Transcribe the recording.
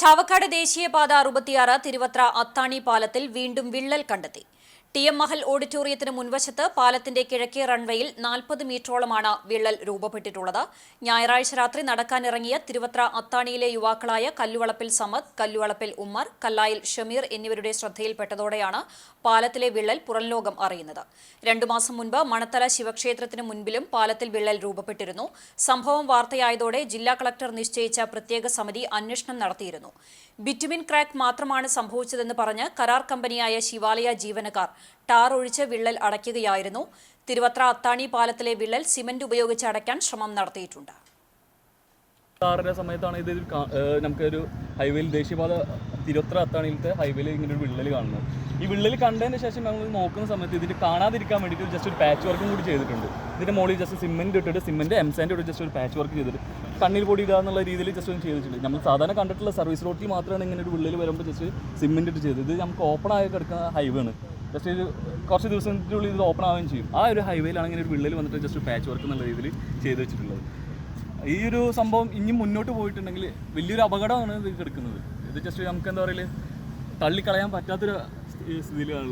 ചാവക്കാട് ദേശീയപാത 66 തിരുവത്ര അത്താണി പാലത്തിൽ വീണ്ടും വിള്ളൽ കണ്ടെത്തി. ടി.എം. മഹൽ ഓഡിറ്റോറിയത്തിന് മുൻവശത്ത് പാലത്തിന്റെ കിഴക്കേ റൺവേയിൽ 40 മീറ്ററോളമാണ് വിള്ളൽ രൂപപ്പെട്ടിട്ടുള്ളത്. ഞായറാഴ്ച രാത്രി നടക്കാനിറങ്ങിയ തിരുവത്ര അത്താണിയിലെ യുവാക്കളായ കല്ലുവളപ്പിൽ സമദ്, കല്ലുവളപ്പിൽ ഉമ്മർ, കല്ലായിൽ ഷമീർ എന്നിവരുടെ ശ്രദ്ധയിൽപ്പെട്ടതോടെയാണ് പാലത്തിലെ വിള്ളൽ പുറംലോകം അറിയുന്നത്. 2 മാസം മുൻപ് മണത്തല ശിവക്ഷേത്രത്തിന് മുൻപിലും പാലത്തിൽ വിള്ളൽ രൂപപ്പെട്ടിരുന്നു. സംഭവം വാർത്തയായതോടെ ജില്ലാ കളക്ടർ നിശ്ചയിച്ച പ്രത്യേക സമിതി അന്വേഷണം നടത്തിയിരുന്നു. ബിറ്റുമിൻ ക്രാക്ക് മാത്രമാണ് സംഭവിച്ചതെന്ന് പറഞ്ഞ് കരാർ കമ്പനിയായ ശിവാലയ ജീവനക്കാർ ടാർ ഒഴിച്ച് വിള്ളൽ അടയ്ക്കുകയായിരുന്നു. തിരുവത്ര അത്താണി പാലത്തിലെ വിള്ളൽ സിമന്റ് ഉപയോഗിച്ച് അടയ്ക്കാൻ ശ്രമം നടത്തിയിട്ടുണ്ട്. സമയത്താണ് ഇത് നമുക്കൊരു ഹൈവേയിൽ ദേശീയപാത തിരുവത്ര അത്താണിയിലത്തെ ഹൈവേയിൽ ഇങ്ങനെ ഒരു വിള്ളൽ കാണുന്നത്. ഈ വിള്ളൽ കണ്ടതിന് ശേഷം നമ്മൾ നോക്കുന്ന സമയത്ത് ഇതിൻ്റെ കാണാതിരിക്കാൻ വേണ്ടിയിട്ട് ജസ്റ്റ് ഒരു പാച്ച് വർക്കും കൂടി ചെയ്തിട്ടുണ്ട്. ഇതിൻ്റെ മുകളിൽ ജസ്റ്റ് സിമെൻറ്റ് ഇട്ടിട്ട് സിമെൻറ്റ് എംസാൻഡ് ഇട്ട് ജസ്റ്റ് ഒരു പാച്ച് വർക്ക് ചെയ്തിട്ട് കണ്ണിൽ പൊടി ഇടുക എന്നുള്ള രീതിയിൽ ജസ്റ്റ് ഒന്ന് ചെയ്തിട്ടുണ്ട്. നമ്മൾ സാധാരണ കണ്ടിട്ടുള്ള സർവീസ് റോഡിൽ മാത്രമാണ് ഇങ്ങനെ ഒരു വിള്ളൽ വരുമ്പോൾ ജസ്റ്റ് സിമെൻറ്റ് ഇട്ട് ചെയ്തത്. ഇത് നമുക്ക് ഓപ്പൺ ആയി കിടക്കുന്ന ഹൈവേ ആണ്. ജസ്റ്റ് ഒരു കുറച്ച് ദിവസത്തിനുള്ളിൽ ഇത് ഓപ്പൺ ആവുകയും ചെയ്യും. ആ ഒരു ഹൈവേയിലാണ് ഇങ്ങനെ ഒരു വിള്ളൽ വന്നിട്ട് ജസ്റ്റ് പാച്ച് വർക്ക് എന്നുള്ള രീതിയിൽ ചെയ്ത് വെച്ചിട്ടുള്ളത്. ഈ ഒരു സംഭവം ഇനി മുന്നോട്ട് പോയിട്ടുണ്ടെങ്കിൽ വലിയൊരു അപകടമാണ് ഇത് കിടക്കുന്നത്. ഇത് ജസ്റ്റ് നമുക്ക് എന്താ പറയുക തള്ളിക്കളയാൻ പറ്റാത്തൊരു സ്ഥിതിയിലാണ്.